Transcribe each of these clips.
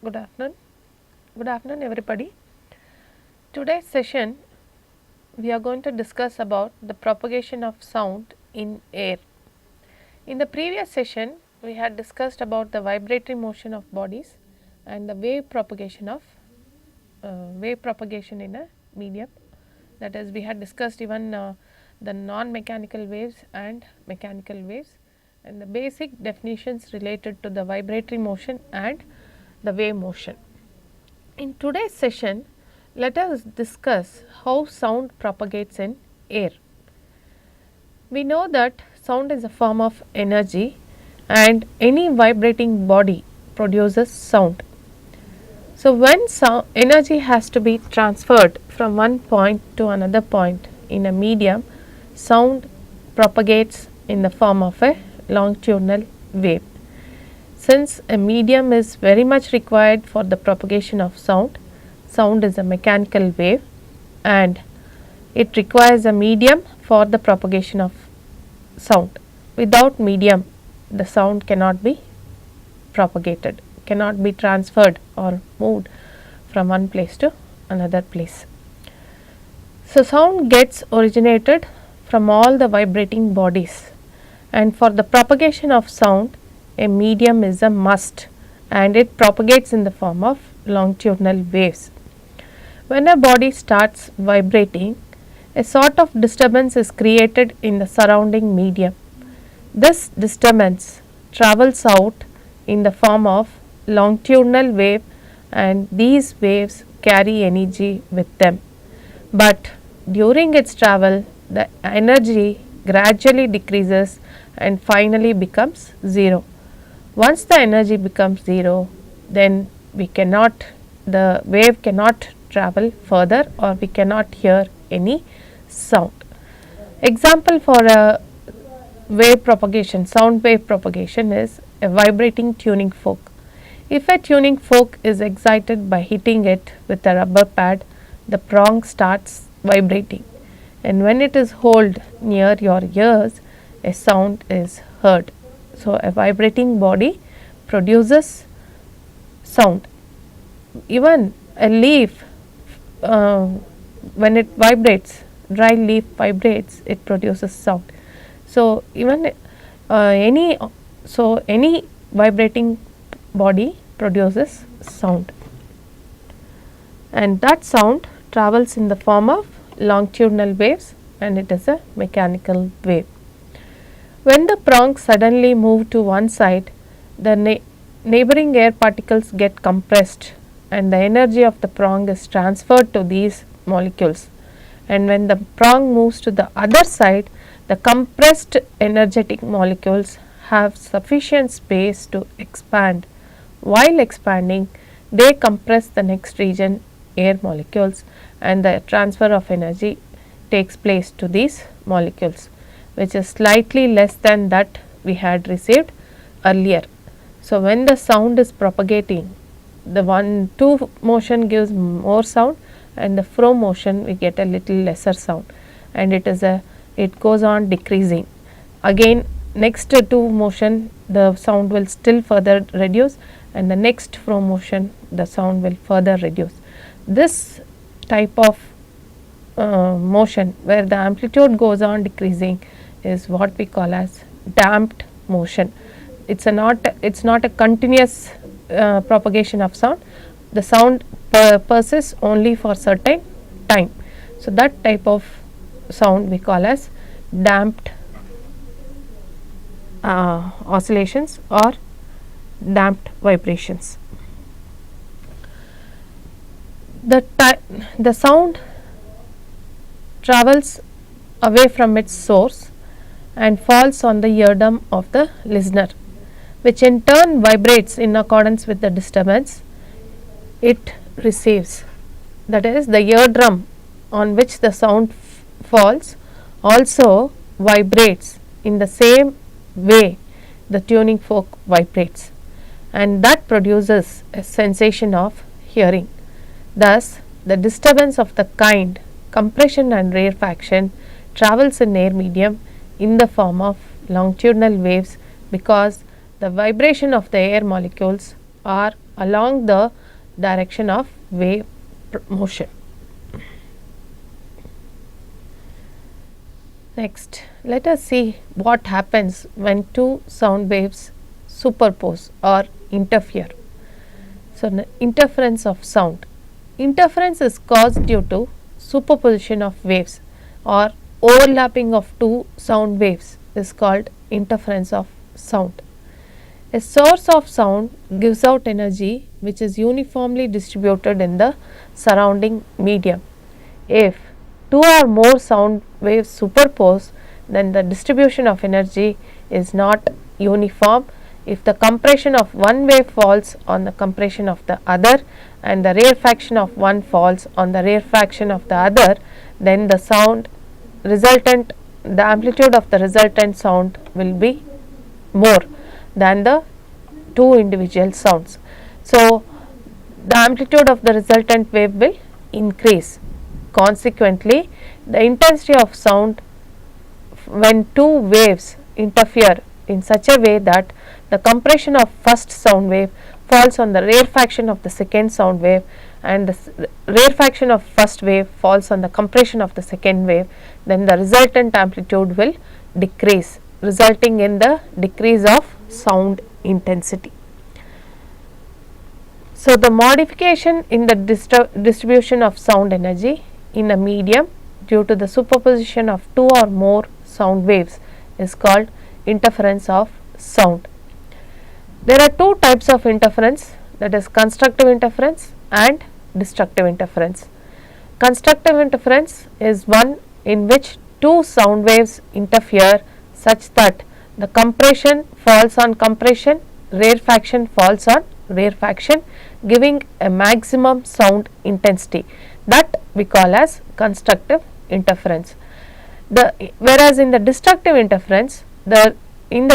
Good afternoon. Good afternoon, everybody. Today's session we are going to discuss about the propagation of sound in air. In the previous session, we had discussed about the vibratory motion of bodies and the wave propagation in a medium. That is, we had discussed even the non-mechanical waves and mechanical waves and the basic definitions related to the vibratory motion and the wave motion. In today's session, let us discuss how sound propagates in air. We know that sound is a form of energy and any vibrating body produces sound. So, when energy has to be transferred from one point to another point in a medium, sound propagates in the form of a longitudinal wave. Since a medium is very much required for the propagation of sound, sound is a mechanical wave and it requires a medium for the propagation of sound. Without medium, the sound cannot be propagated, cannot be transferred or moved from one place to another place. So, sound gets originated from all the vibrating bodies, and for the propagation of sound, a medium is a must and it propagates in the form of longitudinal waves. When a body starts vibrating, a sort of disturbance is created in the surrounding medium. This disturbance travels out in the form of longitudinal wave and these waves carry energy with them. But during its travel, the energy gradually decreases and finally becomes 0. Once the energy becomes 0, then the wave cannot travel further or we cannot hear any sound. Example for a wave propagation, sound wave propagation is a vibrating tuning fork. If a tuning fork is excited by hitting it with a rubber pad, the prong starts vibrating, and when it is held near your ears, a sound is heard. So, a vibrating body produces sound. Even a leaf, when it vibrates, dry leaf vibrates, it produces sound. So, even any vibrating body produces sound, and that sound travels in the form of longitudinal waves and it is a mechanical wave. When the prongs suddenly move to one side, the neighboring air particles get compressed and the energy of the prong is transferred to these molecules, and when the prong moves to the other side, the compressed energetic molecules have sufficient space to expand. While expanding, they compress the next region air molecules and the transfer of energy takes place to these molecules, which is slightly less than that we had received earlier. So, when the sound is propagating, the 1-2 motion gives more sound and the fro motion we get a little lesser sound, and it goes on decreasing. Again, next 2 motion the sound will still further reduce, and the next fro motion the sound will further reduce. This type of motion where the amplitude goes on decreasing is what we call as damped motion. It's not a continuous propagation of sound. The sound persists only for certain time. So, that type of sound we call as damped oscillations or damped vibrations. The sound travels away from its source and falls on the eardrum of the listener, which in turn vibrates in accordance with the disturbance it receives. That is, the eardrum on which the sound falls also vibrates in the same way the tuning fork vibrates, and that produces a sensation of hearing. Thus, the disturbance of the kind compression and rarefaction travels in air medium in the form of longitudinal waves because the vibration of the air molecules are along the direction of wave motion. Next, let us see what happens when two sound waves superpose or interfere. So, interference of sound. Interference is caused due to superposition of waves or overlapping of two sound waves is called interference of sound. A source of sound gives out energy which is uniformly distributed in the surrounding medium. If two or more sound waves superpose, then the distribution of energy is not uniform. If the compression of one wave falls on the compression of the other and the rarefaction of one falls on the rarefaction of the other, then the amplitude of the resultant sound will be more than the two individual sounds. So, the amplitude of the resultant wave will increase. Consequently, the intensity of sound when two waves interfere in such a way that the compression of first sound wave falls on the rarefaction of the second sound wave and the rarefaction of first wave falls on the compression of the second wave, then the resultant amplitude will decrease, resulting in the decrease of sound intensity. So, the modification in the distribution of sound energy in a medium due to the superposition of two or more sound waves is called interference of sound. There are two types of interference, that is constructive interference and destructive interference. Constructive interference is one in which two sound waves interfere such that the compression falls on compression, rarefaction falls on rarefaction, giving a maximum sound intensity, that we call as constructive interference. Whereas in the destructive interference, when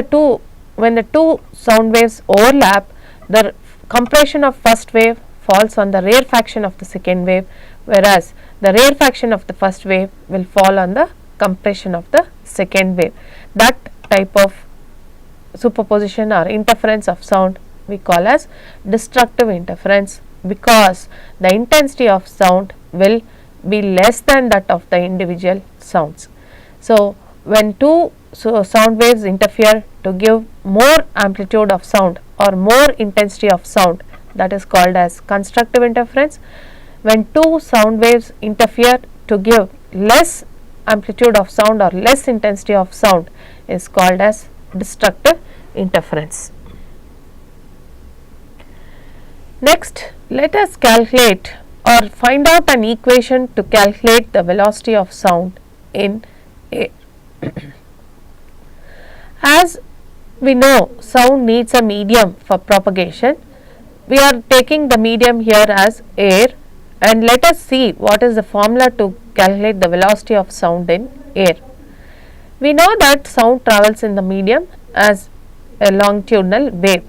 the two sound waves overlap, the compression of first wave falls on the rarefaction of the second wave, whereas the rarefaction of the first wave will fall on the compression of the second wave. That type of superposition or interference of sound we call as destructive interference, because the intensity of sound will be less than that of the individual sounds. So, when two sound waves interfere to give more amplitude of sound or more intensity of sound, that is called as constructive interference. When two sound waves interfere to give less amplitude of sound or less intensity of sound is called as destructive interference. Next, let us calculate or find out an equation to calculate the velocity of sound in air. As we know, sound needs a medium for propagation. We are taking the medium here as air, and let us see what is the formula to calculate the velocity of sound in air. We know that sound travels in the medium as a longitudinal wave.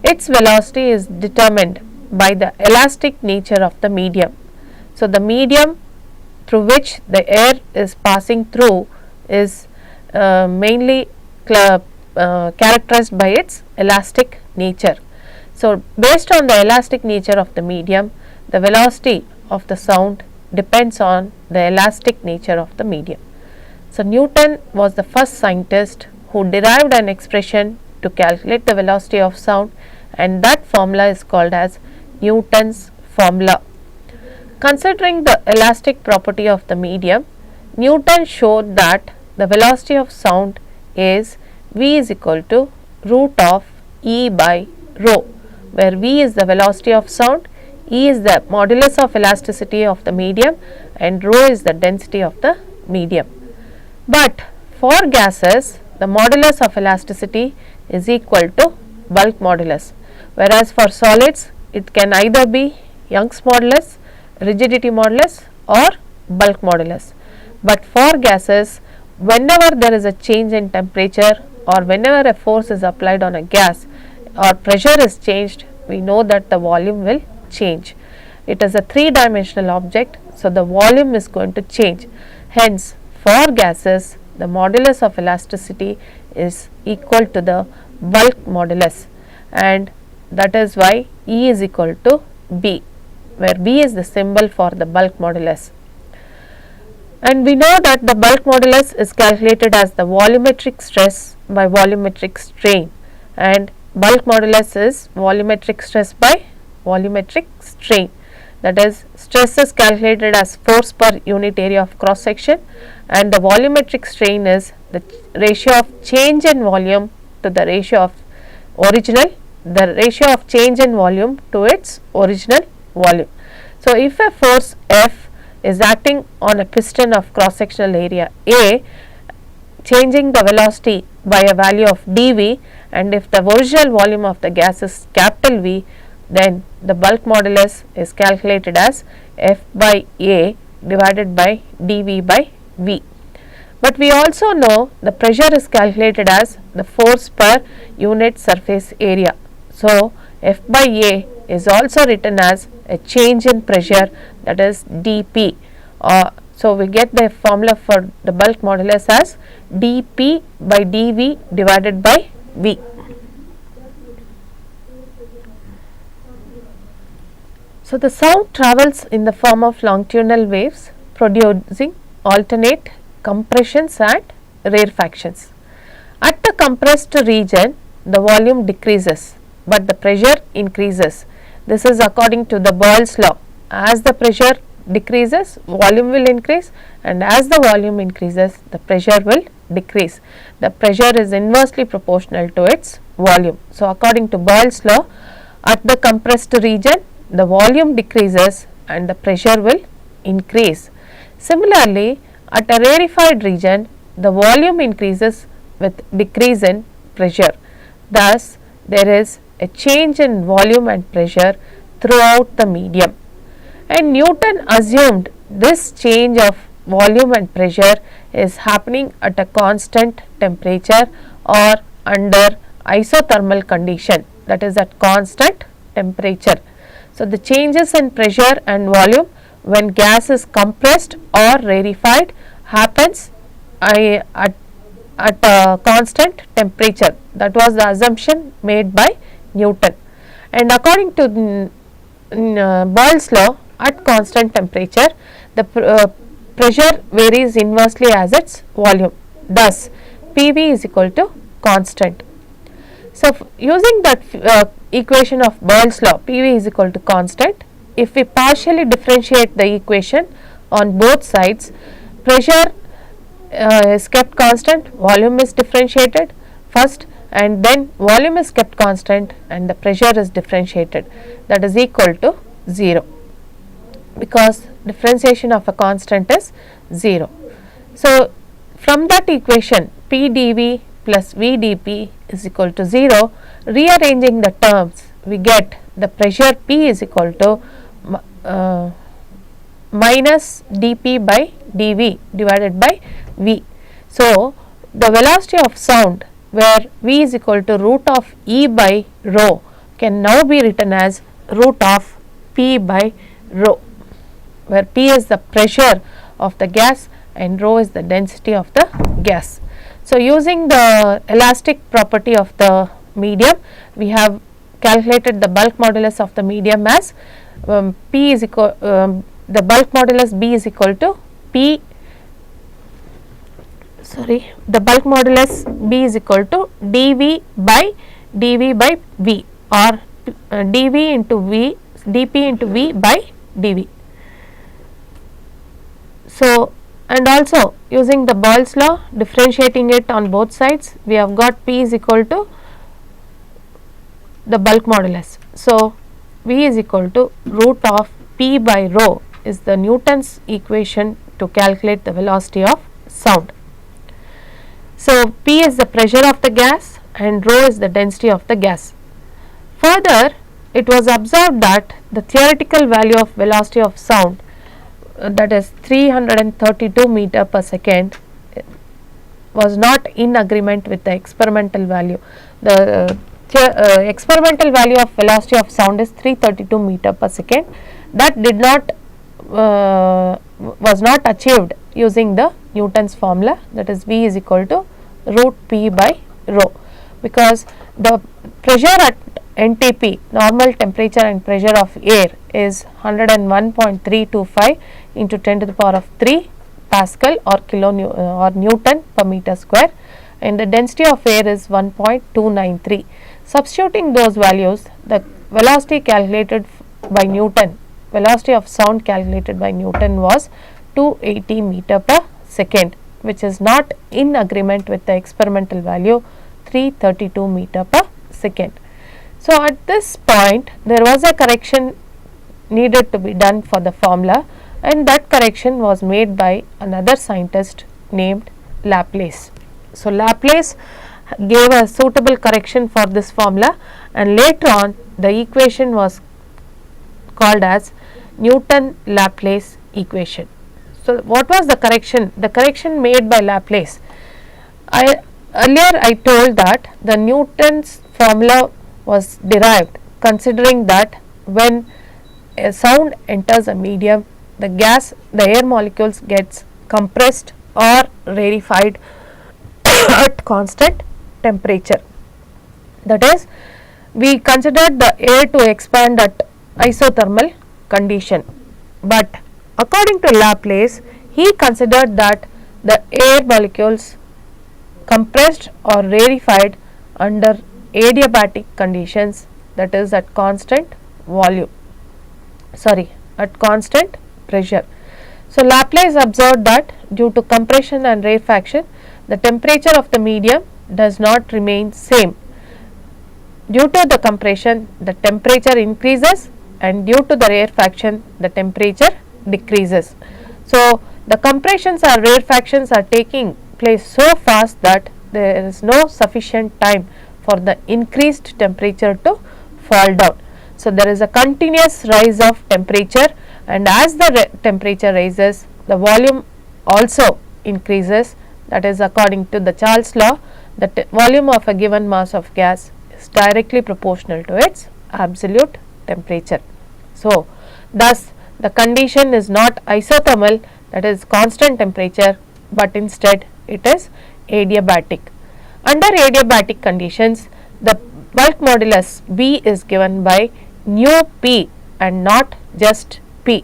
Its velocity is determined by the elastic nature of the medium. So, the medium through which the air is passing through is mainly characterized by its elastic nature. So, based on the elastic nature of the medium, the velocity of the sound depends on the elastic nature of the medium. So, Newton was the first scientist who derived an expression to calculate the velocity of sound, and that formula is called as Newton's formula. Considering the elastic property of the medium, Newton showed that the velocity of sound is V is equal to root of E by rho, where V is the velocity of sound, E is the modulus of elasticity of the medium, and rho is the density of the medium. But for gases, the modulus of elasticity is equal to bulk modulus, whereas for solids it can either be Young's modulus, rigidity modulus, or bulk modulus. But for gases, whenever there is a change in temperature or whenever a force is applied on a gas or pressure is changed, we know that the volume will change. It is a three-dimensional object, so the volume is going to change. Hence, for gases, the modulus of elasticity is equal to the bulk modulus, and that is why E is equal to B, where B is the symbol for the bulk modulus. And we know that the bulk modulus is calculated as the volumetric stress by volumetric strain, and bulk modulus is volumetric stress by volumetric strain. That is, stress is calculated as force per unit area of cross section, and the volumetric strain is the ratio of change in volume to the ratio of change in volume to its original volume. So, if a force F is acting on a piston of cross sectional area A, changing the velocity by a value of dV, and if the original volume of the gas is capital V, then the bulk modulus is calculated as F by A divided by dV by V. But we also know the pressure is calculated as the force per unit surface area. So, F by A is also written as a change in pressure, that is dP. So, we get the formula for the bulk modulus as dP by dV divided by V. So, the sound travels in the form of longitudinal waves producing alternate compressions and rarefactions. At the compressed region, the volume decreases, but the pressure increases. This is according to the Boyle's law. As the pressure decreases, volume will increase, and as the volume increases, the pressure will decrease. The pressure is inversely proportional to its volume. So, according to Boyle's law, at the compressed region, the volume decreases and the pressure will increase. Similarly, at a rarefied region, the volume increases with decrease in pressure. Thus, there is a change in volume and pressure throughout the medium. And Newton assumed this change of volume and pressure is happening at a constant temperature or under isothermal condition, that is at constant temperature. So, the changes in pressure and volume when gas is compressed or rarefied happens at a constant temperature. That was the assumption made by Newton, and according to Boyle's law, at constant temperature the pressure varies inversely as its volume. Thus, PV is equal to constant. So, using that equation of Boyle's law, PV is equal to constant, if we partially differentiate the equation on both sides, pressure is kept constant, volume is differentiated first, and then volume is kept constant and the pressure is differentiated, that is equal to 0, because differentiation of a constant is 0. So, from that equation P dV plus V dP is equal to 0, rearranging the terms we get the pressure P is equal to minus dP by dV divided by V. So, the velocity of sound where V is equal to root of E by rho can now be written as root of P by rho, where P is the pressure of the gas and rho is the density of the gas. So, using the elastic property of the medium, we have calculated the bulk modulus of the medium as P is equal the bulk modulus B is equal to P the bulk modulus B is equal to dV by V, or dV into V dP into V by dV. So, and also using the Boyle's law, differentiating it on both sides, we have got P is equal to the bulk modulus. So, V is equal to root of P by rho is the Newton's equation to calculate the velocity of sound. So, P is the pressure of the gas and rho is the density of the gas. Further, it was observed that the theoretical value of velocity of sound, that is 332 meter per second, was not in agreement with the experimental value. The experimental value of velocity of sound is 332 meter per second. That did not was not achieved using the Newton's formula, that is V is equal to root P by rho, because the pressure at NTP, normal temperature and pressure of air, is 101.325 into 10 to the power of 3 Pascal or or Newton per meter square, and the density of air is 1.293. Substituting those values, the velocity calculated by Newton, velocity of sound calculated by Newton was 280 meter per second, which is not in agreement with the experimental value 332 meter per second. So, at this point there was a correction needed to be done for the formula, and that correction was made by another scientist named Laplace. So, Laplace gave a suitable correction for this formula, and later on the equation was called as Newton-Laplace equation. So, what was the correction? The correction made by Laplace. Earlier I told that the Newton's formula was derived considering that when a sound enters a medium, the air molecules gets compressed or rarefied at constant temperature. That is, we considered the air to expand at isothermal condition, but according to Laplace, he considered that the air molecules compressed or rarefied under adiabatic conditions, that is at constant at constant pressure. So, Laplace observed that due to compression and rarefaction, the temperature of the medium does not remain same. Due to the compression, the temperature increases, and due to the rarefaction, the temperature decreases. So, the compressions or rarefactions are taking place so fast that there is no sufficient time for the increased temperature to fall down. So, there is a continuous rise of temperature, and as the temperature rises, the volume also increases. That is, according to the Charles law, the volume of a given mass of gas is directly proportional to its absolute temperature. So, thus the condition is not isothermal, that is constant temperature, but instead it is adiabatic. Under adiabatic conditions, the bulk modulus B is given by nu P and not just P,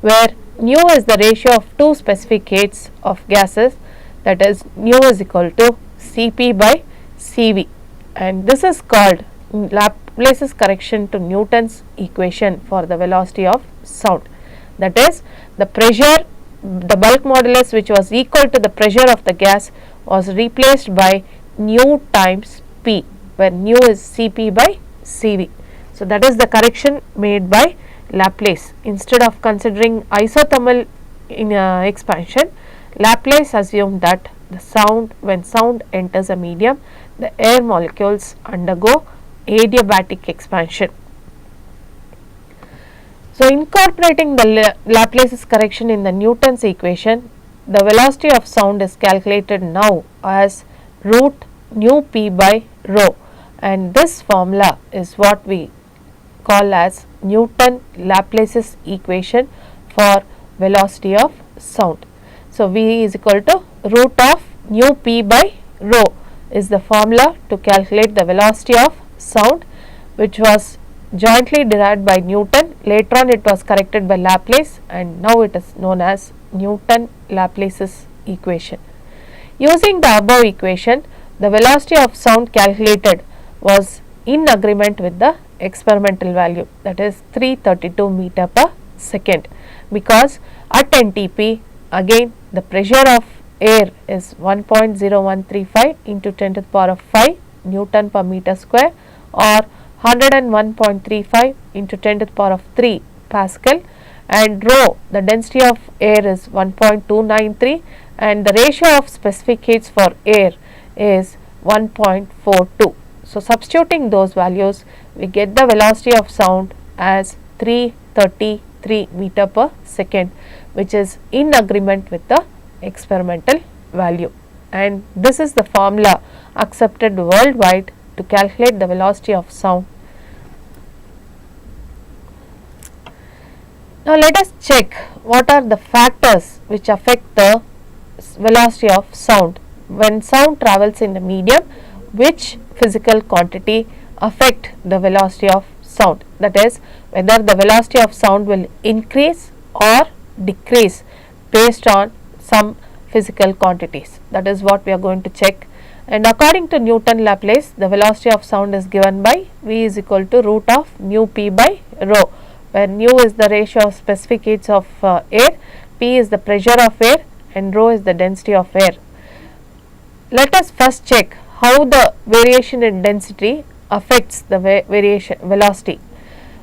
where nu is the ratio of two specific heats of gases, that is nu is equal to Cp by Cv, and this is called Laplace's correction to Newton's equation for the velocity of sound. That is, the pressure, the bulk modulus which was equal to the pressure of the gas was replaced by nu times P, where nu is Cp by Cv. So, that is the correction made by Laplace. Instead of considering isothermal in expansion, Laplace assumed that when sound enters a medium, the air molecules undergo adiabatic expansion. So, incorporating the Laplace's correction in the Newton's equation, the velocity of sound is calculated now as root nu P by rho, and this formula is what we call as Newton-Laplace's equation for velocity of sound. So, V is equal to root of nu P by rho is the formula to calculate the velocity of sound, which was jointly derived by Newton. Later on it was corrected by Laplace, and now it is known as Newton-Laplace's equation. Using the above equation, the velocity of sound calculated was in agreement with the experimental value, that is 332 meter per second, because at NTP again the pressure of air is 1.0135 into 10 to the power of 5 Newton per meter square, or 101.35 into 10 to the power of 3 Pascal, and rho, the density of air, is 1.293, and the ratio of specific heats for air is 1.42. So, substituting those values, we get the velocity of sound as 333 meter per second, which is in agreement with the experimental value, and this is the formula accepted worldwide to calculate the velocity of sound. Now, let us check what are the factors which affect the velocity of sound. When sound travels in a medium, which physical quantity affect the velocity of sound, that is whether the velocity of sound will increase or decrease based on some physical quantities. That is what we are going to check. And according to Newton Laplace, the velocity of sound is given by V is equal to root of mu p by rho, where mu is the ratio of specific heats of air, p is the pressure of air and rho is the density of air. Let us first check how the variation in density affects the velocity,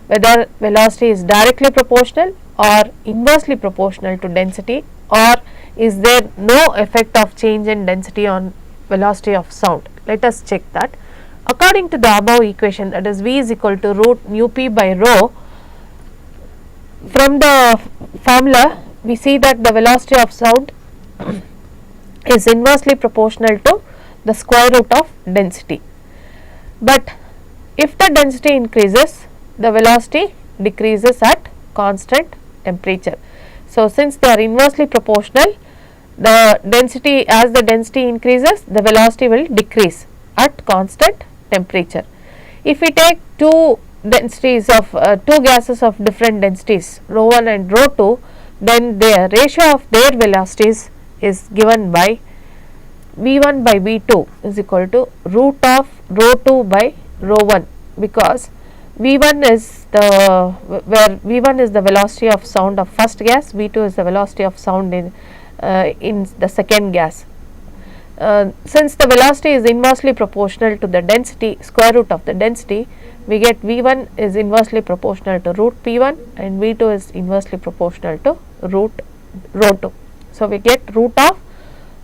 whether velocity is directly proportional or inversely proportional to density, or is there no effect of change in density on velocity of sound. Let us check that. According to the above equation, that is V is equal to root mu p by rho, from the formula we see that the velocity of sound is inversely proportional to the square root of density. But if the density increases, the velocity decreases at constant temperature. So, since they are inversely proportional, the density, as the density increases, the velocity will decrease at constant temperature. If we take two densities of two gases of different densities, rho 1 and rho 2, then the ratio of their velocities is given by V1 by V2 is equal to root of rho 2 by rho 1, because V1 is the V1 is the velocity of sound of first gas, V2 is the velocity of sound in the second gas. Since the velocity is inversely proportional to the density, square root of the density, we get V1 is inversely proportional to root P1 and V2 is inversely proportional to root rho 2. So, we get root of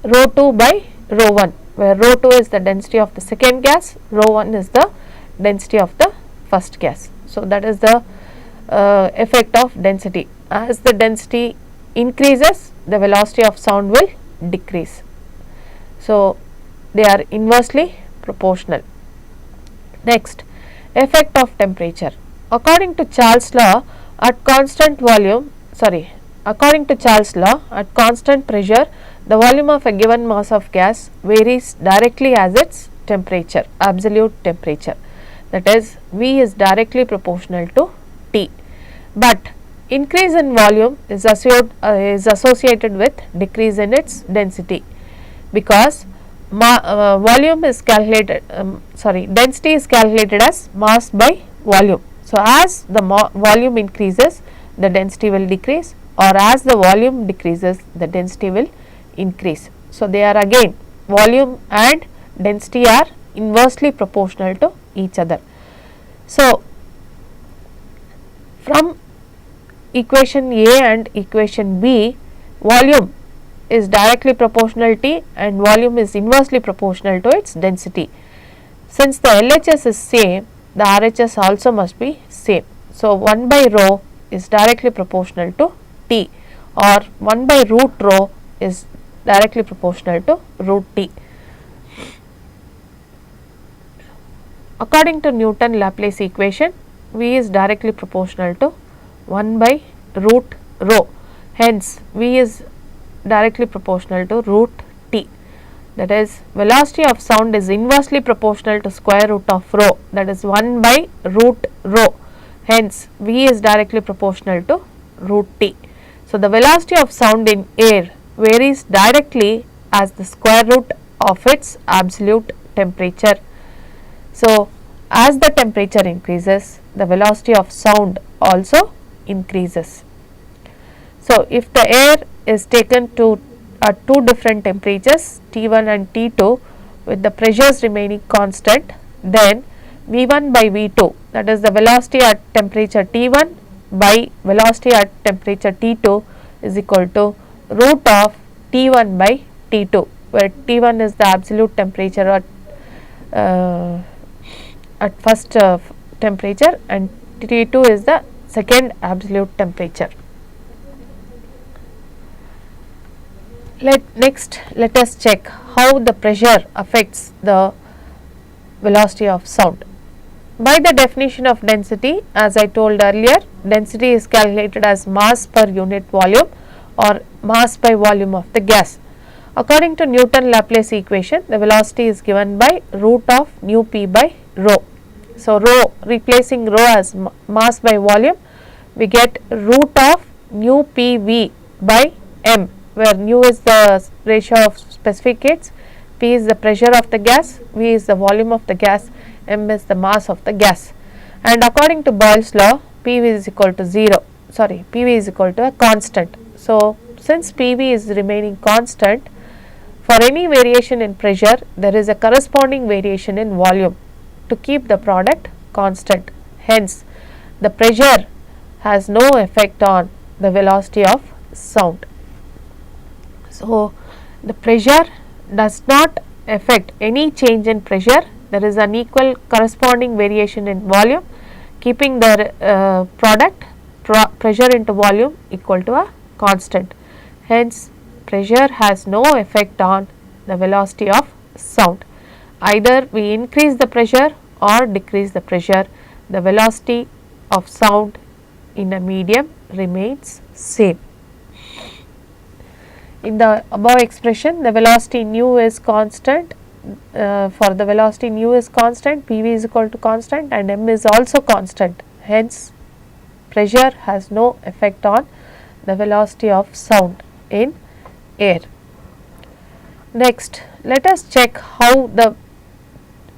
rho 2 by rho 1, where rho 2 is the density of the second gas, rho 1 is the density of the first gas. So, that is the effect of density. As the density increases, the velocity of sound will decrease. So, they are inversely proportional. Next, effect of temperature. According to Charles' law, at constant pressure, the volume of a given mass of gas varies directly as its temperature, absolute temperature. That is, V is directly proportional to T. But increase in volume is associated with decrease in its density, because volume is calculated, density is calculated as mass by volume. So, as the volume increases, the density will decrease, or as the volume decreases, the density will increase. So, they are again, volume and density are inversely proportional to each other. So, from equation A and equation B, volume is directly proportional T and volume is inversely proportional to its density. Since the LHS is same, the RHS also must be same. So, 1 by rho is directly proportional to T, or 1 by root rho is directly proportional to root T. According to Newton Laplace equation, V is directly proportional to 1 by root rho. Hence, V is directly proportional to root T. That is, velocity of sound is inversely proportional to square root of rho, that is 1 by root rho. Hence, V is directly proportional to root T. So, the velocity of sound in air varies directly as the square root of its absolute temperature. So, as the temperature increases, the velocity of sound also increases. So, if the air is taken to at two different temperatures T1 and T2 with the pressures remaining constant, then V1 by V2, that is the velocity at temperature T1 by velocity at temperature T2 is equal to root of T1 by T2, where T1 is the absolute temperature at first temperature and T2 is the second absolute temperature. Next, let us check how the pressure affects the velocity of sound. By the definition of density, as I told earlier, density is calculated as mass per unit volume or mass by volume of the gas. According to Newton Laplace equation, the velocity is given by root of mu p by rho. So, rho, replacing rho as mass by volume, we get root of nu PV by m, where nu is the ratio of specific gates, P is the pressure of the gas, V is the volume of the gas, m is the mass of the gas. And according to Boyle's law, PV is equal to 0, sorry, PV is equal to a constant. So, since PV is remaining constant, for any variation in pressure, there is a corresponding variation in volume to keep the product constant. Hence, the pressure has no effect on the velocity of sound. So, the pressure does not affect any change in pressure. There is an equal corresponding variation in volume, keeping the product pressure into volume equal to a constant. Hence, pressure has no effect on the velocity of sound. Either we increase the pressure or decrease the pressure, the velocity of sound in a medium remains same. In the above expression, the velocity nu is constant. For the velocity nu is constant, PV is equal to constant and m is also constant. Hence, pressure has no effect on the velocity of sound in air. Next, let us check how the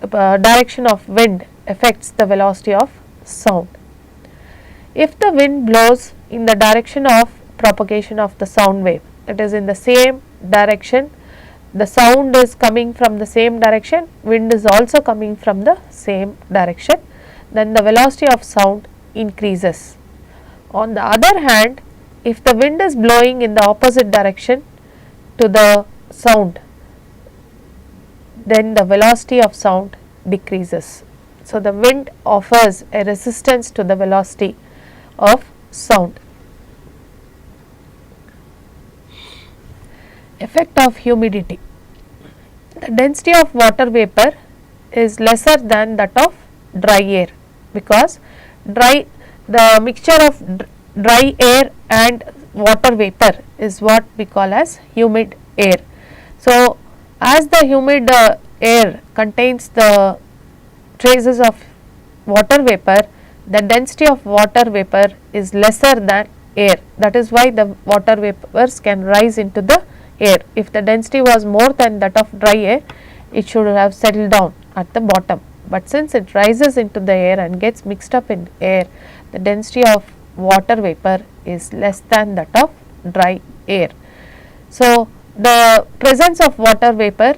direction of wind affects the velocity of sound. If the wind blows in the direction of propagation of the sound wave, it is in the same direction, the sound is coming from the same direction, wind is also coming from the same direction, then the velocity of sound increases. On the other hand, if the wind is blowing in the opposite direction to the sound, then the velocity of sound decreases. So, the wind offers a resistance to the velocity of sound. Effect of humidity. The density of water vapor is lesser than that of dry air, because the mixture of dry air and water vapor is what we call as humid air. So, as the humid air contains the traces of water vapor, the density of water vapor is lesser than air. That is why the water vapors can rise into the air. If the density was more than that of dry air, it should have settled down at the bottom, but since it rises into the air and gets mixed up in air, the density of water vapor is less than that of dry air. So, the presence of water vapor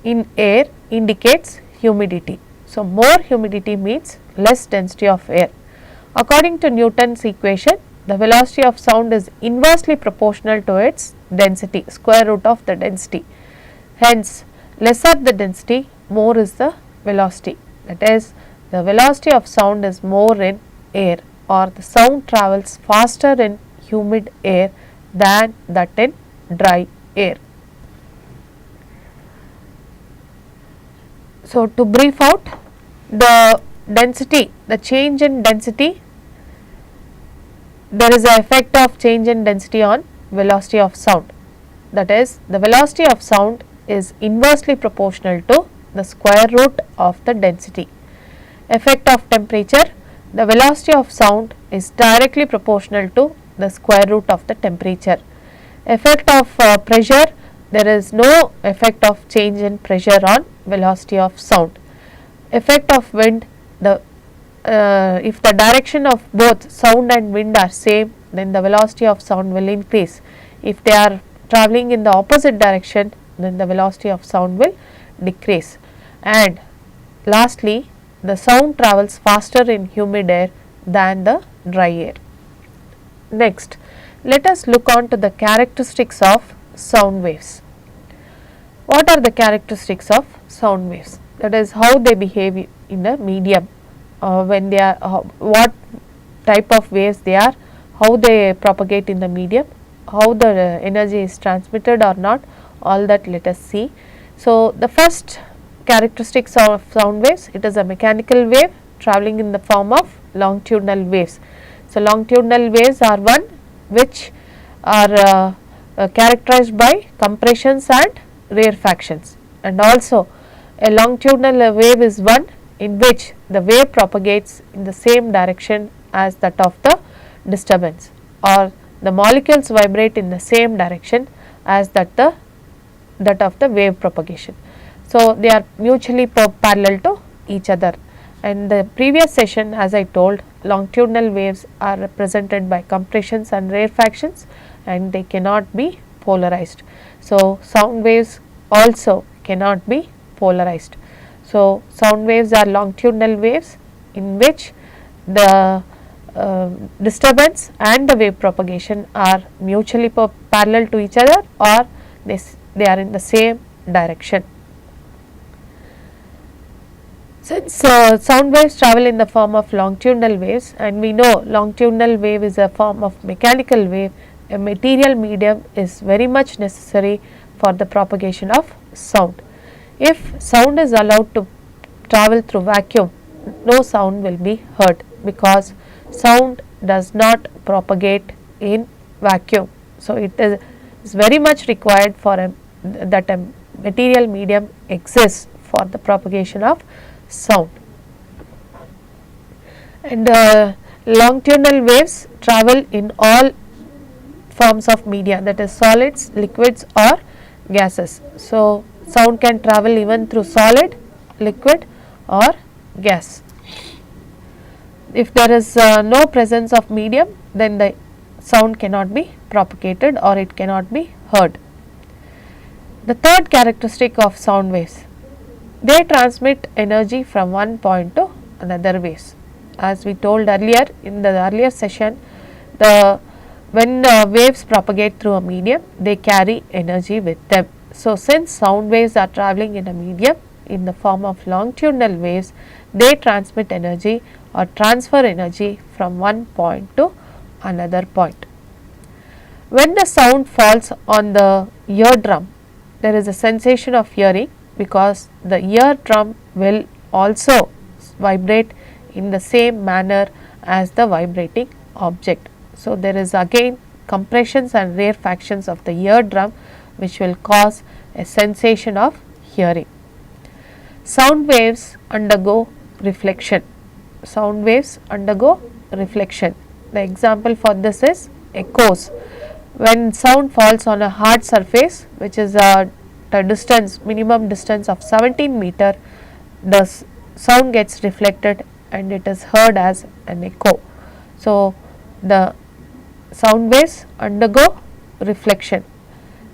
in air indicates humidity. So, more humidity means less density of air. According to Newton's equation, the velocity of sound is inversely proportional to its density, square root of the density. Hence, lesser the density, more is the velocity. That is, the velocity of sound is more in air, or the sound travels faster in humid air than that in dry air. So, to brief out, the density, the change in density, there is an effect of change in density on velocity of sound. That is, the velocity of sound is inversely proportional to the square root of the density. Effect of temperature, the velocity of sound is directly proportional to the square root of the temperature. Effect of pressure, there is no effect of change in pressure on velocity of sound. Effect of wind, if the direction of both sound and wind are same, then the velocity of sound will increase. If they are travelling in the opposite direction, then the velocity of sound will decrease. And lastly, the sound travels faster in humid air than the dry air. Next, let us look on to the characteristics of sound waves. What are the characteristics of sound waves? That is, how they behave in a medium, when they are, what type of waves they are, how they propagate in the medium, how the energy is transmitted or not, all that let us see. So, the first characteristics of sound waves, it is a mechanical wave travelling in the form of longitudinal waves. So, longitudinal waves are one which are characterized by compressions and rarefactions, and also a longitudinal wave is one in which the wave propagates in the same direction as that of the disturbance, or the molecules vibrate in the same direction as that of the wave propagation. So, they are mutually parallel to each other. And the previous session, as I told, longitudinal waves are represented by compressions and rarefactions, and they cannot be polarized. So, sound waves also cannot be polarized. So, sound waves are longitudinal waves in which the disturbance and the wave propagation are mutually parallel to each other, or they are in the same direction. Since sound waves travel in the form of longitudinal waves, and we know longitudinal wave is a form of mechanical wave, a material medium is very much necessary for the propagation of sound. If sound is allowed to travel through vacuum, no sound will be heard, because sound does not propagate in vacuum. So, it is very much required for that a material medium exists for the propagation of sound. And longitudinal waves travel in all forms of media, that is solids, liquids or gases. So, sound can travel even through solid, liquid or gas. If there is no presence of medium, then the sound cannot be propagated or it cannot be heard. The third characteristic of sound waves, they transmit energy from one point to another waves. As we told earlier in the earlier session, when waves propagate through a medium, they carry energy with them. So, since sound waves are travelling in a medium in the form of longitudinal waves, they transmit energy or transfer energy from one point to another point. When the sound falls on the eardrum, there is a sensation of hearing, because the eardrum will also vibrate in the same manner as the vibrating object. So, there is again compressions and rarefactions of the eardrum which will cause a sensation of hearing. Sound waves undergo reflection. Sound waves undergo reflection. The example for this is echoes. When sound falls on a hard surface, which is the distance, minimum distance of 17 meter, the sound gets reflected and it is heard as an echo. So, the sound waves undergo reflection.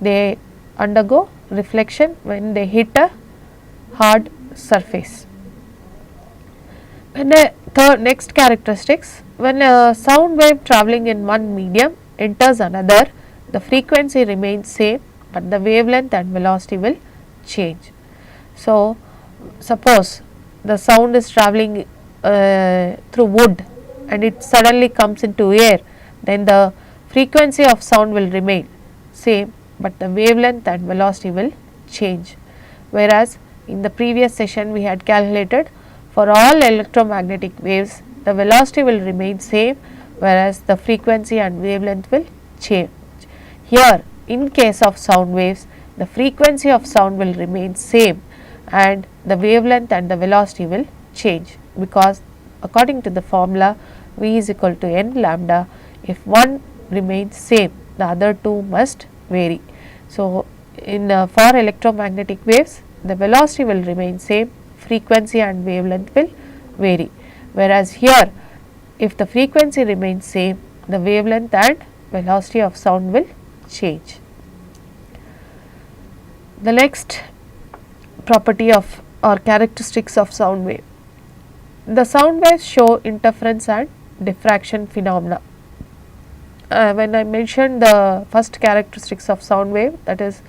They undergo reflection when they hit a hard surface. And next characteristics, when a sound wave travelling in one medium enters another, the frequency remains same, but the wavelength and velocity will change. So, suppose the sound is travelling through wood and it suddenly comes into air, then the frequency of sound will remain same, but the wavelength and velocity will change. Whereas, in the previous session we had calculated for all electromagnetic waves, the velocity will remain same, whereas the frequency and wavelength will change. Here, in case of sound waves, the frequency of sound will remain same and the wavelength and the velocity will change, because according to the formula V is equal to n lambda, if one remains same, the other two must vary. So, in for electromagnetic waves, the velocity will remain same, frequency and wavelength will vary, whereas here if the frequency remains same, the wavelength and velocity of sound will change. The next property of or characteristics of sound wave, the sound waves show interference and diffraction phenomena. When I mentioned the first characteristics of sound wave, that is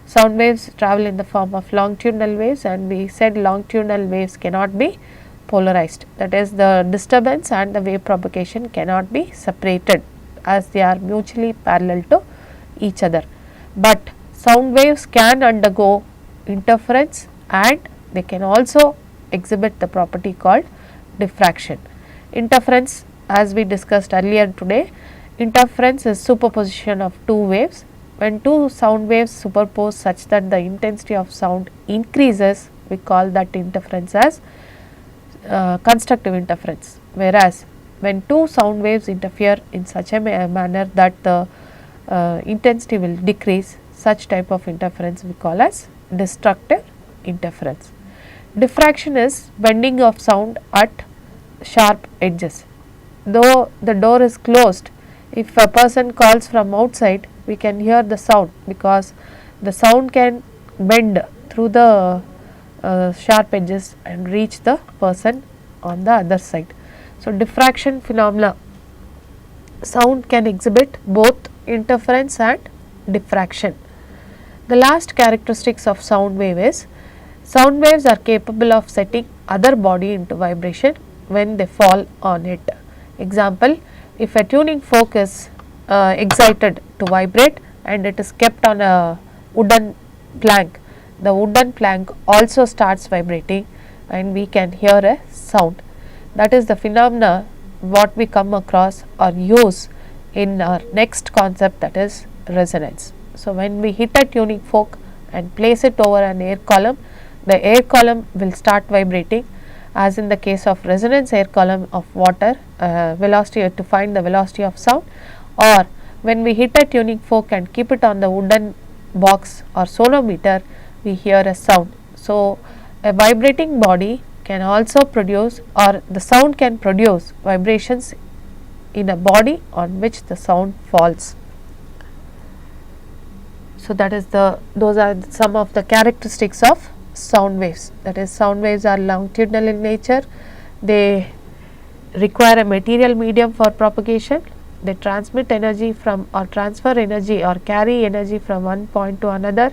sound waves travel in the form of longitudinal waves, and we said longitudinal waves cannot be polarized, that is the disturbance and the wave propagation cannot be separated as they are mutually parallel to each other. But sound waves can undergo interference and they can also exhibit the property called diffraction. Interference, as we discussed earlier today, interference is superposition of two waves. When two sound waves superpose such that the intensity of sound increases, we call that interference as constructive interference, whereas when two sound waves interfere in such a manner that the intensity will decrease, such type of interference we call as destructive interference. Diffraction is bending of sound at sharp edges. Though the door is closed, if a person calls from outside, we can hear the sound because the sound can bend through the sharp edges and reach the person on the other side. So, diffraction phenomena, sound can exhibit both interference and diffraction. The last characteristics of sound wave is sound waves are capable of setting other body into vibration when they fall on it. Example, if a tuning fork is excited to vibrate and it is kept on a wooden plank, the wooden plank also starts vibrating and we can hear a sound. That is the phenomena what we come across or use in our next concept, that is resonance. So, when we hit a tuning fork and place it over an air column, the air column will start vibrating, as in the case of resonance air column of water, velocity to find the velocity of sound, or when we hit a tuning fork and keep it on the wooden box or sonometer, we hear a sound. So, a vibrating body can also produce, or the sound can produce vibrations in a body on which the sound falls. So, that is those are some of the characteristics of sound waves. That is, sound waves are longitudinal in nature, they require a material medium for propagation, they transmit energy from or transfer energy or carry energy from one point to another,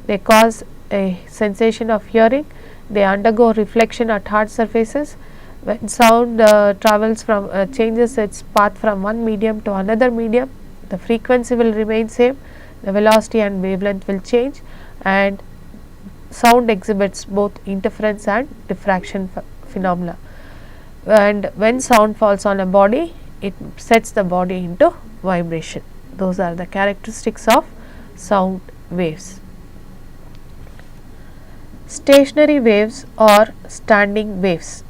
they cause a sensation of hearing, they undergo reflection at hard surfaces. When sound travels from changes its path from one medium to another medium, the frequency will remain same, the velocity and wavelength will change, and sound exhibits both interference and diffraction phenomena. And when sound falls on a body, it sets the body into vibration. Those are the characteristics of sound waves. Stationary waves or standing waves.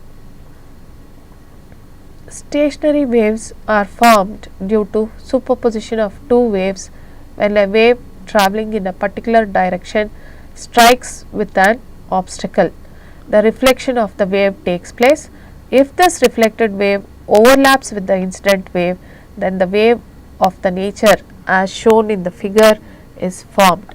Stationary waves are formed due to superposition of two waves when a wave travelling in a particular direction strikes with an obstacle. The reflection of the wave takes place. If this reflected wave overlaps with the incident wave, then the wave of the nature as shown in the figure is formed.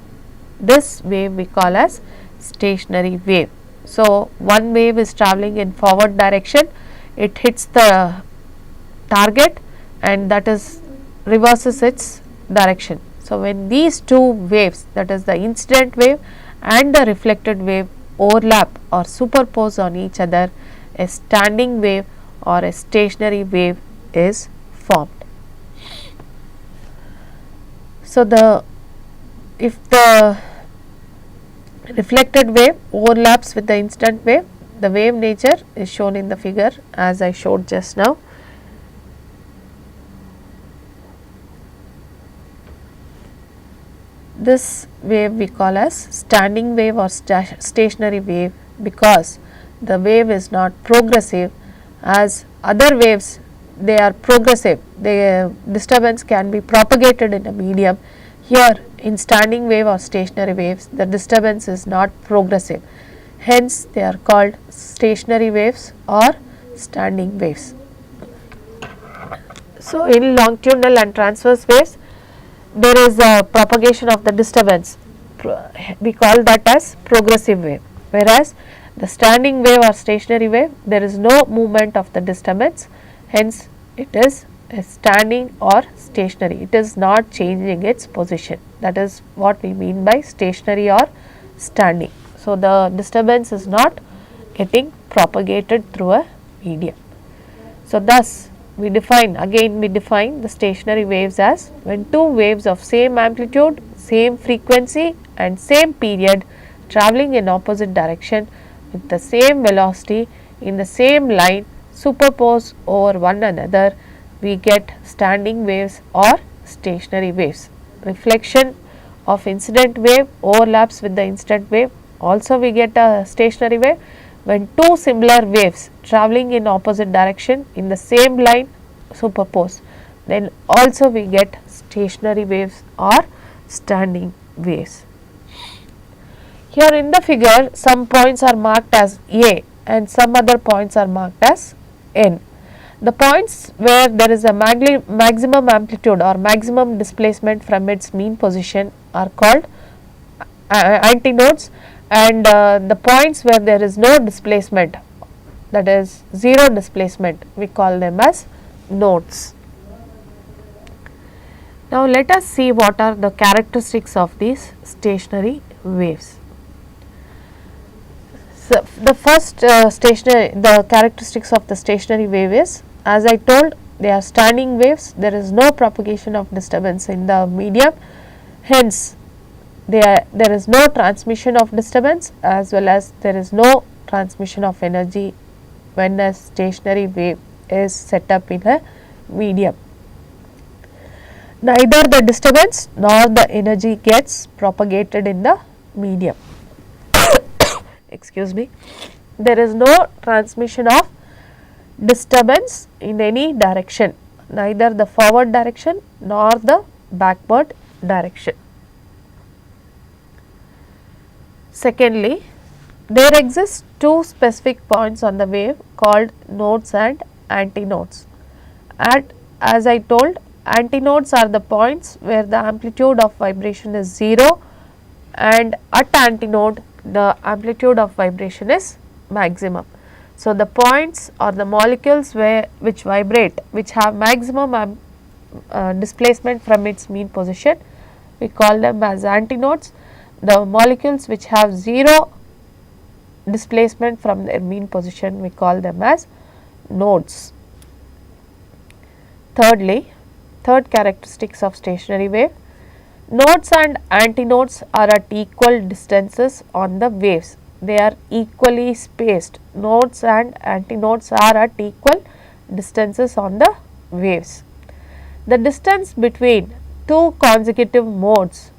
This wave we call as stationary wave. So, one wave is travelling in forward direction, it hits the target and that is reverses its direction. So, when these two waves, that is the incident wave and the reflected wave, overlap or superpose on each other, a standing wave or a stationary wave is formed. So, if the reflected wave overlaps with the incident wave, the wave nature is shown in the figure as I showed just now. This wave we call as standing wave or stationary wave, because the wave is not progressive, as other waves they are progressive, the disturbance can be propagated in a medium. Here in standing wave or stationary waves, the disturbance is not progressive, hence they are called stationary waves or standing waves. So, in longitudinal and transverse waves, there is a propagation of the disturbance, we call that as progressive wave, whereas the standing wave or stationary wave, there is no movement of the disturbance, hence it is a standing or stationary, it is not changing its position. That is what we mean by stationary or standing. So, the disturbance is not getting propagated through a medium. So, thus we define the stationary waves as when two waves of same amplitude, same frequency and same period travelling in opposite direction with the same velocity in the same line superpose over one another, we get standing waves or stationary waves. Reflection of incident wave overlaps with the incident wave, also we get a stationary wave. when two similar waves traveling in opposite direction in the same line superpose, then also we get stationary waves or standing waves. Here in the figure, some points are marked as A and some other points are marked as N. The points where there is a maximum amplitude or maximum displacement from its mean position are called antinodes, and the points where there is no displacement, that is zero displacement, we call them as nodes. Now, let us see what are the characteristics of these stationary waves. So, the first the characteristics of the stationary wave is, as I told, they are standing waves, there is no propagation of disturbance in the medium, hence there is no transmission of disturbance as well as there is no transmission of energy when a stationary wave is set up in a medium. Neither the disturbance nor the energy gets propagated in the medium. Excuse me. There is no transmission of disturbance in any direction, neither the forward direction nor the backward direction. Secondly, there exist two specific points on the wave called nodes and antinodes. As I told, antinodes are the points where the amplitude of vibration is 0 and at antinode the amplitude of vibration is maximum. So, the points or the molecules which vibrate, which have maximum displacement from its mean position, we call them as antinodes. The molecules which have 0 displacement from their mean position, we call them as nodes. Thirdly, third characteristics of stationary wave, nodes and antinodes are at equal distances on the waves. They are equally spaced. Nodes and antinodes are at equal distances on the waves. The distance between two consecutive nodes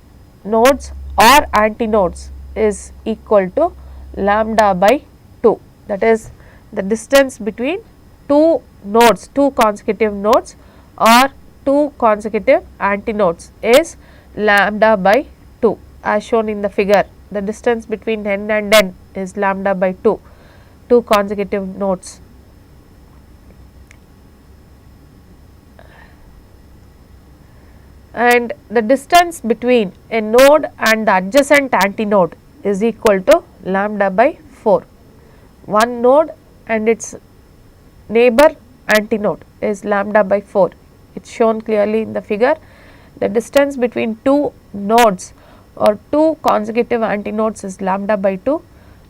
or antinodes is equal to lambda by 2. That is, the distance between two nodes, two consecutive nodes or two consecutive antinodes is lambda by 2, as shown in the figure. The distance between n and n is lambda by 2, two consecutive nodes. And the distance between a node and the adjacent antinode is equal to lambda by 4. One node and its neighbor antinode is lambda by 4. It is shown clearly in the figure. The distance between two nodes or two consecutive antinodes is lambda by 2.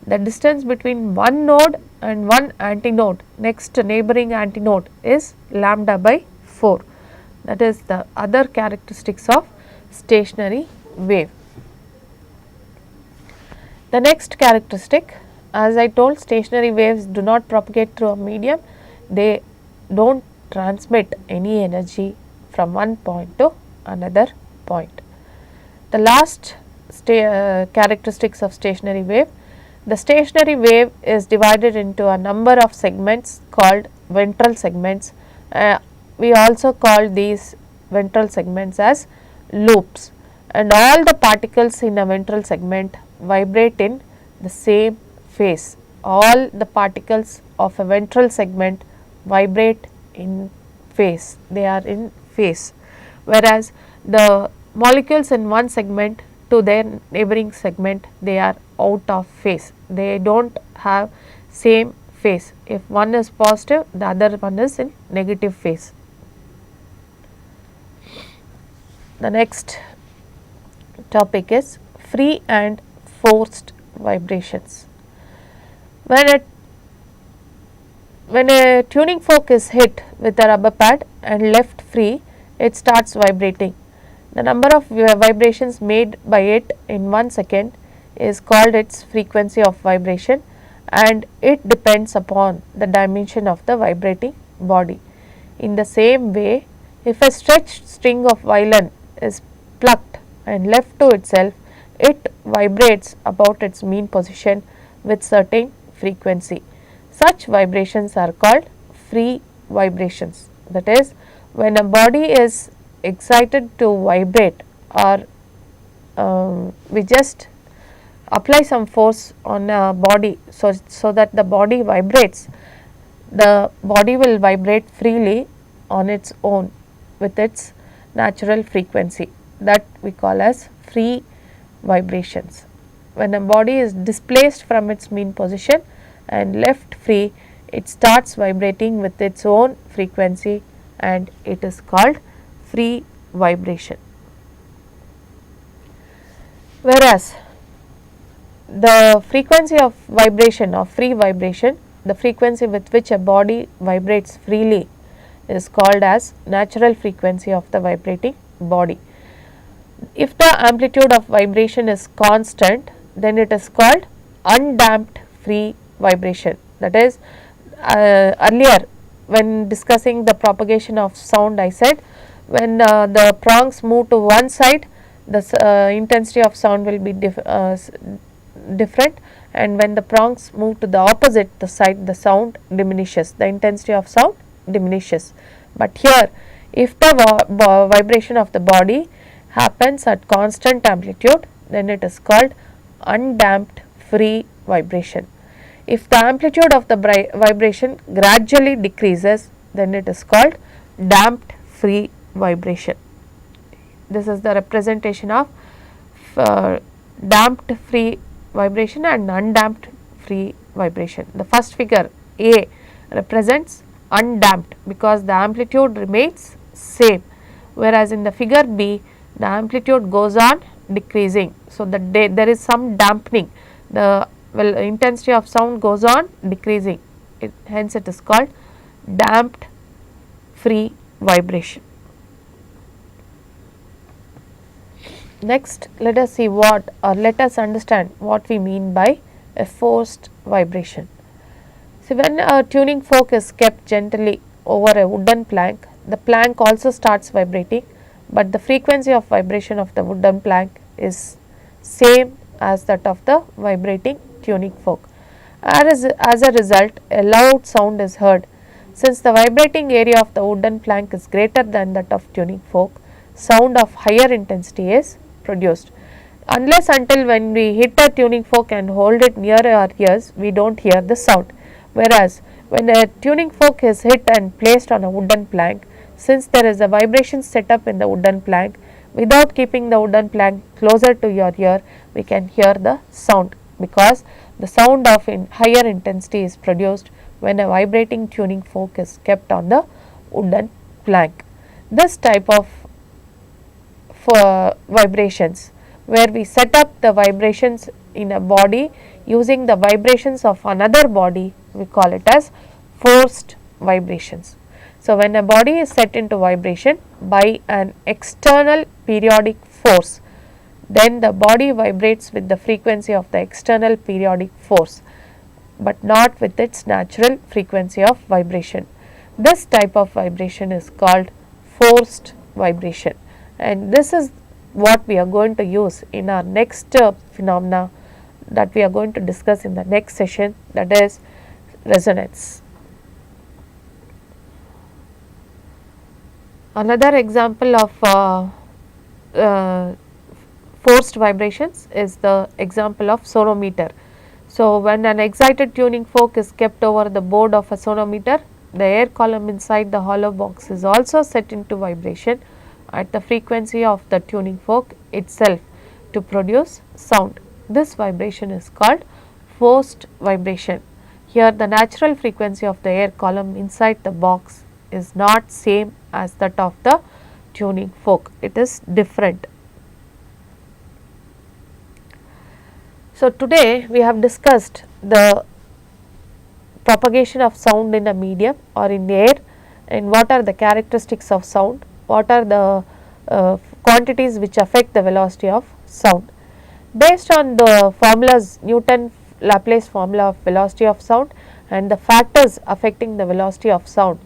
The distance between one node and one antinode next to neighboring antinode is lambda by 4. That is the other characteristics of stationary wave. The next characteristic, as I told, stationary waves do not propagate through a medium, they do not transmit any energy from one point to another point. The last characteristics of stationary wave, the stationary wave is divided into a number of segments called ventral segments. We also call these ventral segments as loops, and all the particles in a ventral segment vibrate in the same phase. All the particles of a ventral segment vibrate in phase, they are in phase, whereas the molecules in one segment to their neighboring segment, they are out of phase, they do not have same phase. If one is positive, the other one is in negative phase. The next topic is free and forced vibrations. When a tuning fork is hit with a rubber pad and left free, it starts vibrating. The number of vibrations made by it in 1 second is called its frequency of vibration, and it depends upon the dimension of the vibrating body. In the same way, if a stretched string of violin is plucked and left to itself, it vibrates about its mean position with certain frequency. Such vibrations are called free vibrations. That is, when a body is excited to vibrate, or we just apply some force on a body, so that the body vibrates, the body will vibrate freely on its own with its natural frequency, that we call as free vibrations. When a body is displaced from its mean position and left free, it starts vibrating with its own frequency, and it is called free vibration. Whereas the frequency of vibration, of free vibration, the frequency with which a body vibrates freely, is called as natural frequency of the vibrating body. If the amplitude of vibration is constant, then it is called undamped free vibration. That is, earlier when discussing the propagation of sound, I said when the prongs move to one side, the intensity of sound will be different, and when the prongs move to the opposite the side, the sound diminishes, the intensity of sound diminishes. But here, if the vibration of the body happens at constant amplitude, then it is called undamped free vibration. If the amplitude of the vibration gradually decreases, then it is called damped free vibration. This is the representation of damped free vibration and undamped free vibration. The first figure A represents undamped because the amplitude remains same, whereas in the figure B the amplitude goes on decreasing. So, there is some dampening, the intensity of sound goes on decreasing, hence it is called damped free vibration. Next, let us see what, or let us understand what we mean by a forced vibration. So, when a tuning fork is kept gently over a wooden plank, the plank also starts vibrating, but the frequency of vibration of the wooden plank is same as that of the vibrating tuning fork. As a result, a loud sound is heard. Since the vibrating area of the wooden plank is greater than that of tuning fork, sound of higher intensity is produced. Unless until when we hit a tuning fork and hold it near our ears, we do not hear the sound. Whereas, when a tuning fork is hit and placed on a wooden plank, since there is a vibration set up in the wooden plank, without keeping the wooden plank closer to your ear, we can hear the sound, because the sound of higher intensity is produced when a vibrating tuning fork is kept on the wooden plank. This type of vibrations, where we set up the vibrations in a body using the vibrations of another body, we call it as forced vibrations. So, when a body is set into vibration by an external periodic force, then the body vibrates with the frequency of the external periodic force, but not with its natural frequency of vibration. This type of vibration is called forced vibration, and this is what we are going to use in our next phenomena that we are going to discuss in the next session, that is resonance. Another example of forced vibrations is the example of sonometer. So, when an excited tuning fork is kept over the board of a sonometer, the air column inside the hollow box is also set into vibration at the frequency of the tuning fork itself to produce sound. This vibration is called forced vibration. Here, the natural frequency of the air column inside the box is not same as that of the tuning fork, it is different. So, today we have discussed the propagation of sound in a medium or in air, and what are the characteristics of sound, what are the quantities which affect the velocity of sound. Based on the formulas, Newton Laplace formula of velocity of sound and the factors affecting the velocity of sound,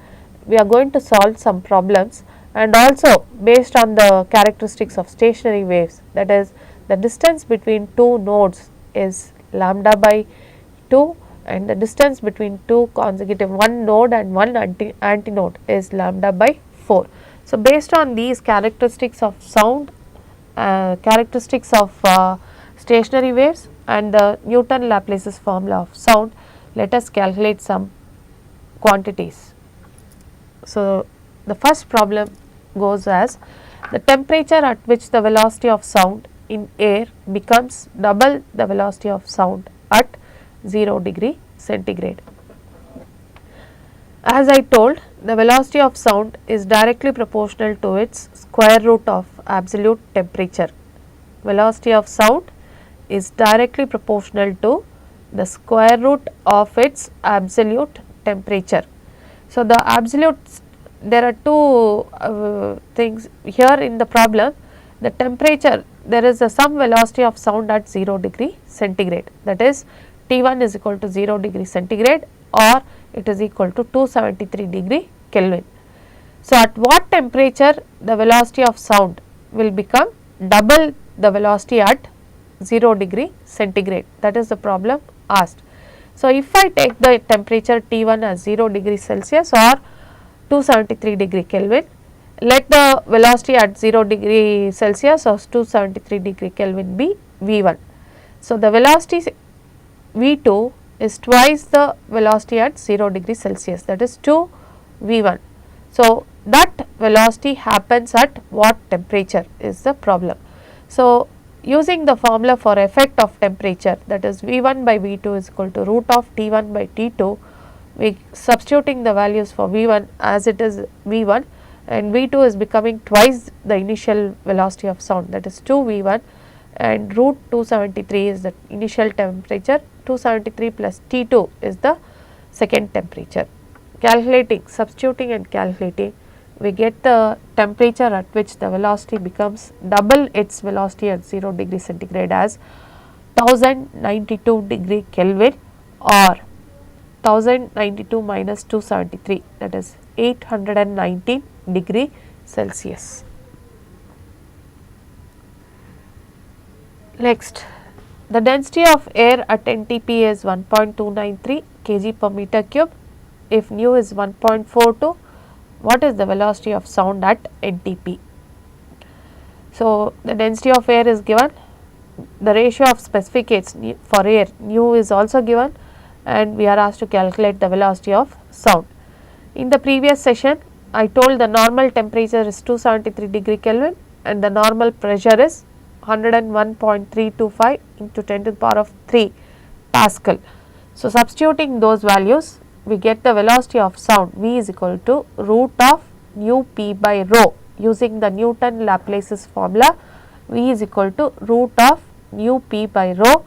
we are going to solve some problems, and also based on the characteristics of stationary waves, that is the distance between two nodes is lambda by 2 and the distance between two consecutive one node and one antinode is lambda by 4. So, based on these characteristics of sound, characteristics of stationary waves and the Newton Laplace's formula of sound, let us calculate some quantities. So, the first problem goes as the temperature at which the velocity of sound in air becomes double the velocity of sound at 0 degree centigrade. As I told, the velocity of sound is directly proportional to its square root of absolute temperature. Velocity of sound is directly proportional to the square root of its absolute temperature. So, the absolute, there are two things here in the problem. The temperature, there is some velocity of sound at 0 degree centigrade, that is T1 is equal to 0 degree centigrade or it is equal to 273 degree Kelvin. So, at what temperature the velocity of sound will become double the velocity at 0 degree centigrade, that is the problem asked. So, if I take the temperature T1 as 0 degree Celsius or 273 degree Kelvin, let the velocity at 0 degree Celsius or 273 degree Kelvin be V1. So, the velocity V2 is twice the velocity at 0 degree Celsius, that is 2 V1. So, that velocity happens at what temperature is the problem. So, using the formula for effect of temperature, that is V1 by V2 is equal to root of T1 by T2, we substituting the values for V1 as it is V1 and V2 is becoming twice the initial velocity of sound, that is 2 V1, and root 273 is the initial temperature, 273 plus T2 is the second temperature. Calculating, substituting and calculating, we get the temperature at which the velocity becomes double its velocity at 0 degree centigrade as 1092 degree Kelvin or 1092 minus 273, that is 819 degree Celsius. Next, the density of air at NTP is 1.293 kg per meter cube. If nu is 1.42, what is the velocity of sound at NTP? So, the density of air is given, the ratio of specificates for air nu is also given, and we are asked to calculate the velocity of sound. In the previous session, I told the normal temperature is 273 degree Kelvin and the normal pressure is 101.325 into 10 to the power of 3 Pascal. So, substituting those values, we get the velocity of sound V is equal to root of nu p by rho. Using the Newton Laplace's formula, V is equal to root of nu p by rho.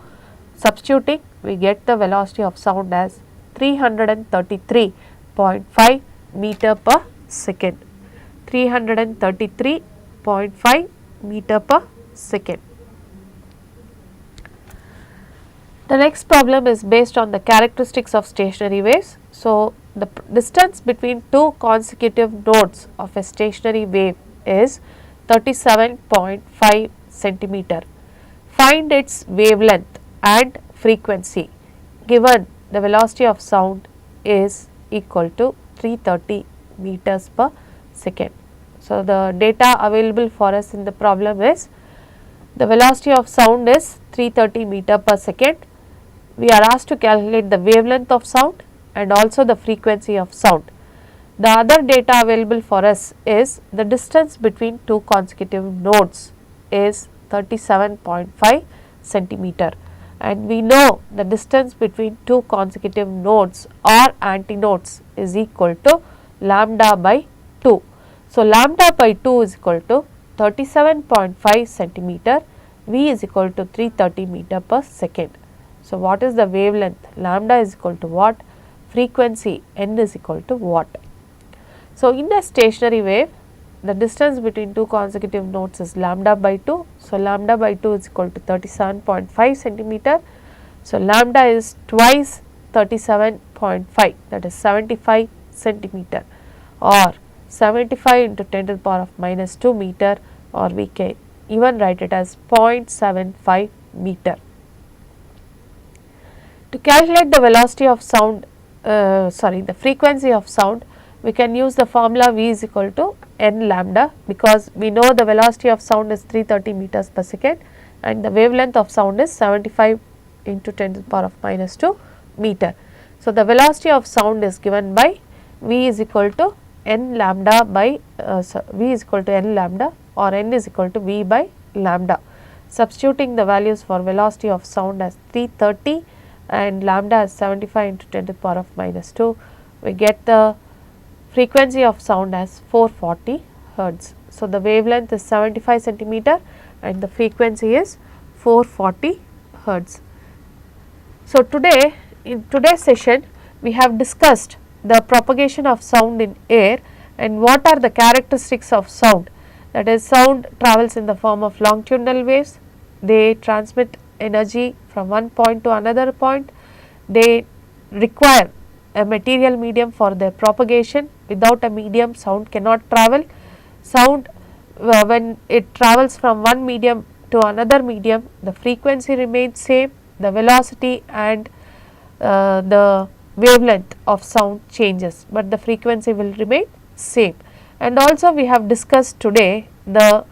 Substituting, we get the velocity of sound as 333.5 meter per second. 333.5 meter per second. The next problem is based on the characteristics of stationary waves. So, the distance between two consecutive nodes of a stationary wave is 37.5 centimeter. Find its wavelength and frequency given the velocity of sound is equal to 330 meters per second. So, the data available for us in the problem is the velocity of sound is 330 meter per second. We are asked to calculate the wavelength of sound and also the frequency of sound. The other data available for us is the distance between two consecutive nodes is 37.5 centimeter, and we know the distance between two consecutive nodes or antinodes is equal to lambda by 2. So, lambda by 2 is equal to 37.5 centimeter, V is equal to 330 meter per second. So, what is the wavelength? Lambda is equal to what? Frequency N is equal to what? So, in a stationary wave, the distance between two consecutive nodes is lambda by 2. So, lambda by 2 is equal to 37.5 centimeter. So, lambda is twice 37.5, that is 75 centimeter, or 75 into 10 to the power of minus 2 meter, or we can even write it as 0.75 meter. To calculate the velocity of sound, the frequency of sound, we can use the formula V is equal to n lambda, because we know the velocity of sound is 330 meters per second and the wavelength of sound is 75 into 10 to the power of minus 2 meter. So, the velocity of sound is given by V is equal to n lambda by V is equal to n lambda, or n is equal to V by lambda. Substituting the values for velocity of sound as 330 and lambda as 75 into 10 to the power of minus 2, we get the frequency of sound as 440 hertz. So, the wavelength is 75 centimeter and the frequency is 440 hertz. So, today in today's session we have discussed the propagation of sound in air and what are the characteristics of sound. That is, sound travels in the form of longitudinal waves, they transmit energy from one point to another point, they require a material medium for their propagation. Without a medium, sound cannot travel. Sound, when it travels from one medium to another medium, the frequency remains same, the velocity and the wavelength of sound changes, but the frequency will remain same. And also we have discussed today the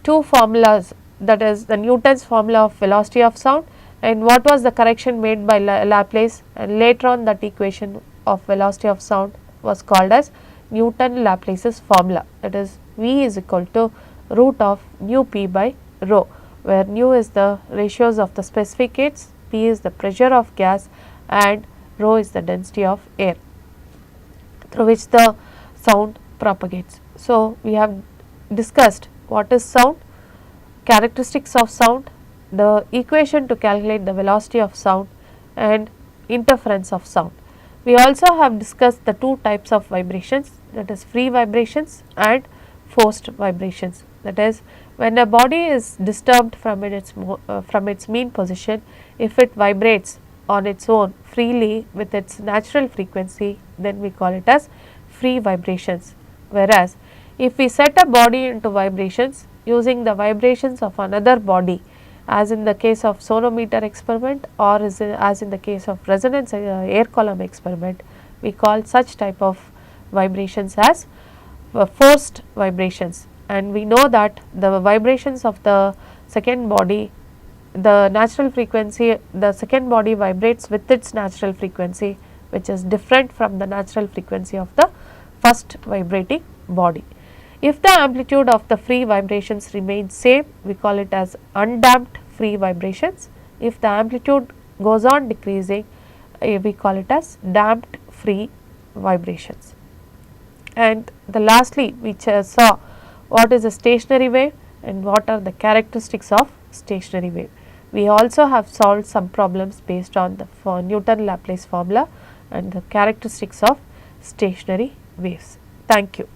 two formulas, that is the Newton's formula of velocity of sound and what was the correction made by Laplace, and later on that equation of velocity of sound was called as Newton Laplace's formula, that is V is equal to root of nu p by rho, where nu is the ratios of the specific heats, p is the pressure of gas and rho is the density of air through which the sound propagates. So, we have discussed what is sound, characteristics of sound, the equation to calculate the velocity of sound and interference of sound. We also have discussed the two types of vibrations, that is free vibrations and forced vibrations. That is, when a body is disturbed from its mean position, if it vibrates on its own freely with its natural frequency, then we call it as free vibrations. Whereas, if we set a body into vibrations using the vibrations of another body, as in the case of sonometer experiment or as in the case of resonance air column experiment, we call such type of vibrations as forced vibrations. And we know that the vibrations of the second body, the natural frequency, the second body vibrates with its natural frequency, which is different from the natural frequency of the first vibrating body. If the amplitude of the free vibrations remains same, we call it as undamped free vibrations. If the amplitude goes on decreasing, we call it as damped free vibrations. And the lastly, we saw what is a stationary wave and what are the characteristics of stationary wave. We also have solved some problems based on the Newton Laplace formula and the characteristics of stationary waves. Thank you.